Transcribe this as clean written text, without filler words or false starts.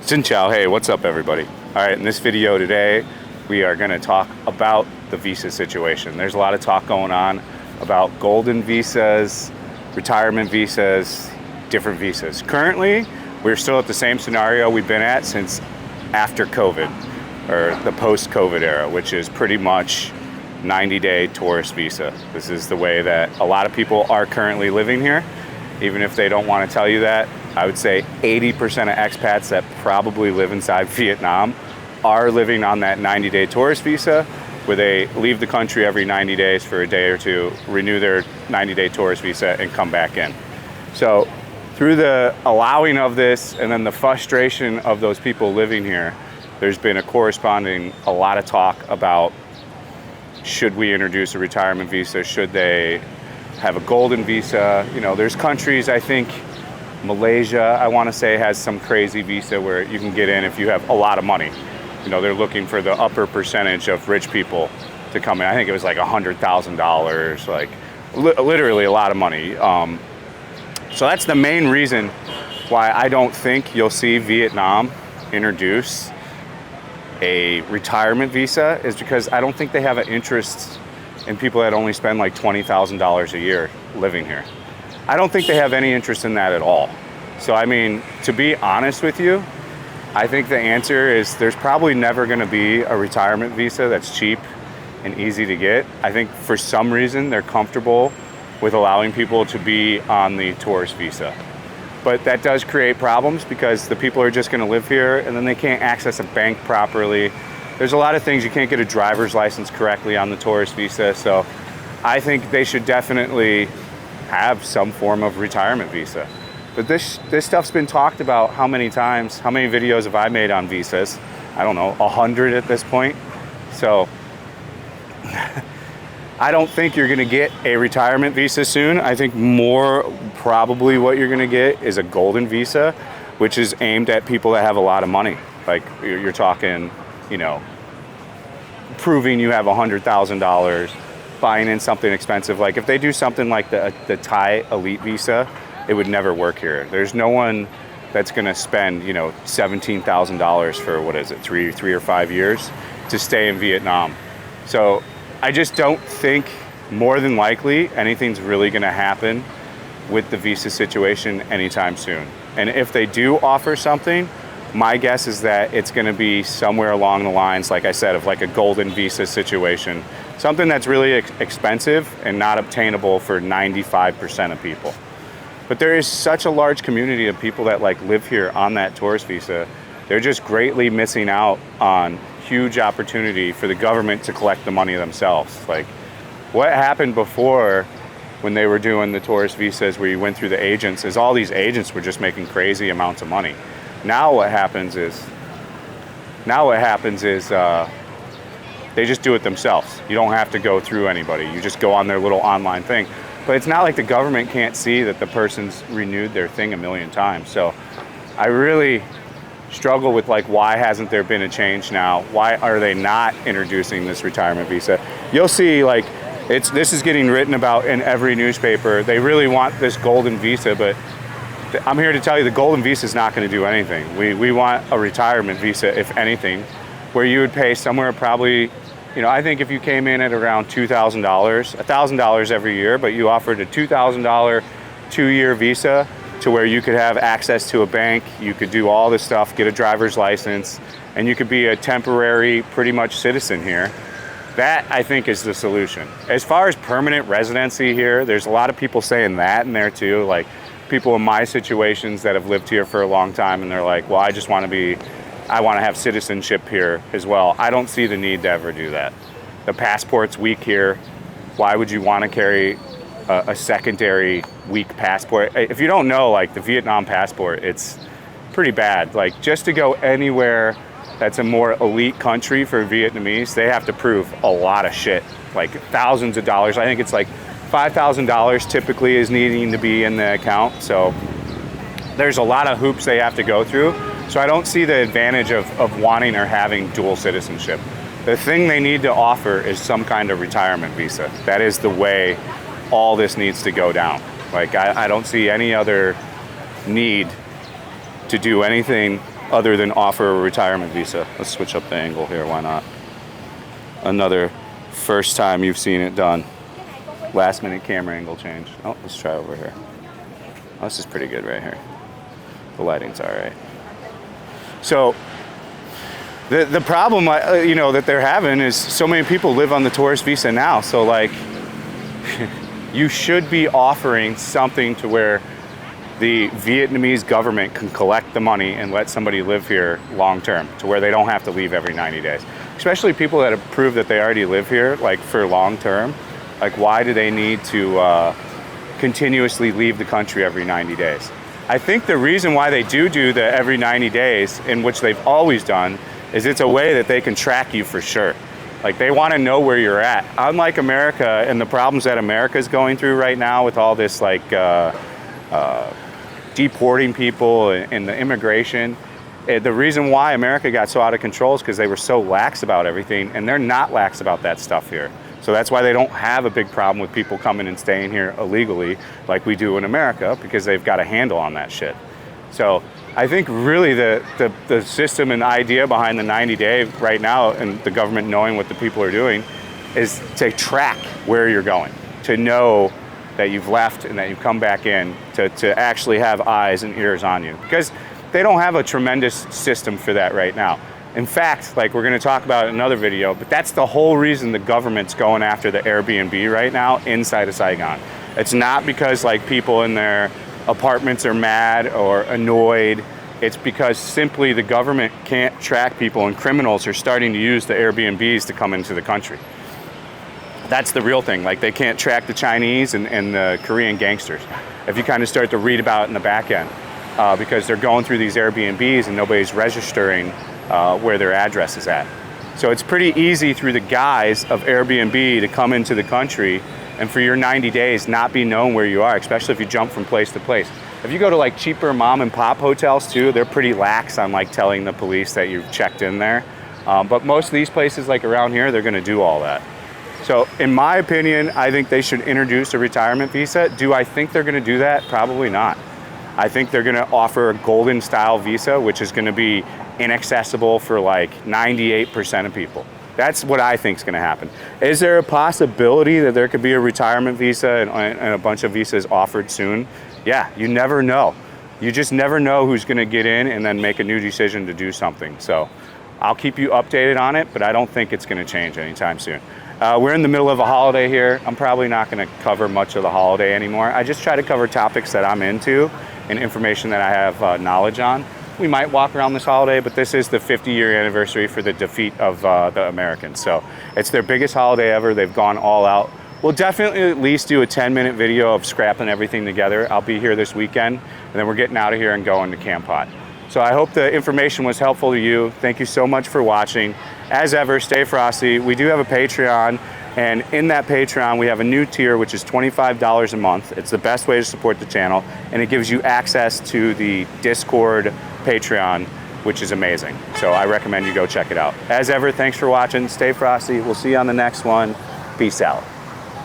Xin chào, hey, what's up everybody? All right, in this video today, we are gonna talk about the visa situation. There's a lot of talk going on about golden visas, retirement visas, different visas. Currently, we're still at the same scenario we've been at since after COVID, or the post-COVID era, which is pretty much 90-day tourist visa. This is the way that a lot of people are currently living here. Even if they don't want to tell you that, I would say 80% of expats that probably live inside Vietnam are living on that 90-day tourist visa, where they leave the country every 90 days for a day or two, renew their 90-day tourist visa, and come back in. So through the allowing of this and then the frustration of those people living here, there's been a lot of talk about, should we introduce a retirement visa? Should they have a golden visa? You know, there's countries, I think Malaysia, I want to say, has some crazy visa where you can get in if you have a lot of money. You know, they're looking for the upper percentage of rich people to come in. I think it was like $100,000, like literally a lot of money. So that's the main reason why I don't think you'll see Vietnam introduce a retirement visa, is because I don't think they have an interest in people that only spend like $20,000 a year living here. I don't think they have any interest in that at all. So I mean, to be honest with you, I think the answer is there's probably never gonna be a retirement visa that's cheap and easy to get. I think for some reason they're comfortable with allowing people to be on the tourist visa. But that does create problems because the people are just gonna live here and then they can't access a bank properly. There's a lot of things. You can't get a driver's license correctly on the tourist visa. So I think they should definitely have some form of retirement visa. But this stuff's been talked about how many times? How many videos have I made on visas? I don't know, 100 at this point. So I don't think you're gonna get a retirement visa soon. I think more probably what you're gonna get is a golden visa, which is aimed at people that have a lot of money. Like you're talking, you know, proving you have $100,000, buying in something expensive. Like if they do something like the Thai elite visa, it would never work here. There's no one that's gonna spend, you know, $17,000 for, what is it, three or 5 years to stay in Vietnam. So I just don't think, more than likely, anything's really gonna happen with the visa situation anytime soon. And if they do offer something, my guess is that it's gonna be somewhere along the lines, like I said, of like a golden visa situation. Something that's really expensive and not obtainable for 95% of people. But there is such a large community of people that like live here on that tourist visa. They're just greatly missing out on huge opportunity for the government to collect the money themselves. Like what happened before when they were doing the tourist visas where you went through the agents is all these agents were just making crazy amounts of money. Now what happens is they just do it themselves. You don't have to go through anybody. You just go on their little online thing. But it's not like the government can't see that the person's renewed their thing a million times. So I really struggle with like, why hasn't there been a change now? Why are they not introducing this retirement visa? You'll see like, this is getting written about in every newspaper. They really want this golden visa, but I'm here to tell you the golden visa is not going to do anything. We want a retirement visa, if anything, where you would pay somewhere probably, you know, I think if you came in at around $2,000, $1,000 every year, but you offered a $2,000 2-year visa to where you could have access to a bank, you could do all this stuff, get a driver's license, and you could be a temporary, pretty much citizen here. That, I think, is the solution. As far as permanent residency here, there's a lot of people saying that in there too, like people in my situations that have lived here for a long time, and they're like, well, I want to have citizenship here as well. I don't see the need to ever do that. The passport's weak here. Why would you want to carry a secondary weak passport? If you don't know, like the Vietnam passport, it's pretty bad. Like just to go anywhere that's a more elite country for Vietnamese, they have to prove a lot of shit, like thousands of dollars. I think it's like $5,000 typically is needing to be in the account. So there's a lot of hoops they have to go through. So I don't see the advantage of wanting or having dual citizenship. The thing they need to offer is some kind of retirement visa. That is the way all this needs to go down. Like I don't see any other need to do anything other than offer a retirement visa. Let's switch up the angle here, why not? Another first time you've seen it done. Last minute camera angle change. Oh, let's try over here. Oh, this is pretty good right here. The lighting's all right. So the problem, you know, that they're having is so many people live on the tourist visa now. So like, you should be offering something to where the Vietnamese government can collect the money and let somebody live here long term, to where they don't have to leave every 90 days. Especially people that have proved that they already live here, like for long term. Like, why do they need to continuously leave the country every 90 days? I think the reason why they do the every 90 days, in which they've always done, is it's a way that they can track you for sure. Like, they want to know where you're at. Unlike America and the problems that America is going through right now with all this like deporting people and the immigration, the reason why America got so out of control is because they were so lax about everything, and they're not lax about that stuff here. So that's why they don't have a big problem with people coming and staying here illegally like we do in America, because they've got a handle on that shit. So I think really the system and idea behind the 90-day right now, and the government knowing what the people are doing, is to track where you're going, to know that you've left and that you've come back in, to actually have eyes and ears on you. Because they don't have a tremendous system for that right now. In fact, like we're gonna talk about in another video, but that's the whole reason the government's going after the Airbnb right now inside of Saigon. It's not because like people in their apartments are mad or annoyed. It's because simply the government can't track people, and criminals are starting to use the Airbnbs to come into the country. That's the real thing. Like, they can't track the Chinese and the Korean gangsters. If you kind of start to read about it in the back end, because they're going through these Airbnbs and nobody's registering where their address is at. So it's pretty easy through the guise of Airbnb to come into the country and for your 90 days not be known where you are, especially if you jump from place to place. If you go to like cheaper mom and pop hotels too, they're pretty lax on like telling the police that you've checked in there. But most of these places like around here, they're gonna do all that. So in my opinion, I think they should introduce a retirement visa. Do I think they're gonna do that? Probably not. I think they're gonna offer a golden style visa, which is gonna be inaccessible for like 98% of people. That's what I think is gonna happen. Is there a possibility that there could be a retirement visa and a bunch of visas offered soon? Yeah, you never know. You just never know who's gonna get in and then make a new decision to do something. So I'll keep you updated on it, but I don't think it's gonna change anytime soon. We're in the middle of a holiday here. I'm probably not gonna cover much of the holiday anymore. I just try to cover topics that I'm into and information that I have knowledge on. We might walk around this holiday, but this is the 50-year anniversary for the defeat of the Americans. So it's their biggest holiday ever. They've gone all out. We'll definitely at least do a 10-minute video of scrapping everything together. I'll be here this weekend, and then we're getting out of here and going to Camp Hot. So I hope the information was helpful to you. Thank you so much for watching. As ever, stay frosty. We do have a Patreon, and in that Patreon, we have a new tier, which is $25 a month. It's the best way to support the channel, and it gives you access to the Discord Patreon, which is amazing. So I recommend you go check it out. As ever, thanks for watching. Stay frosty. We'll see you on the next one. Peace out.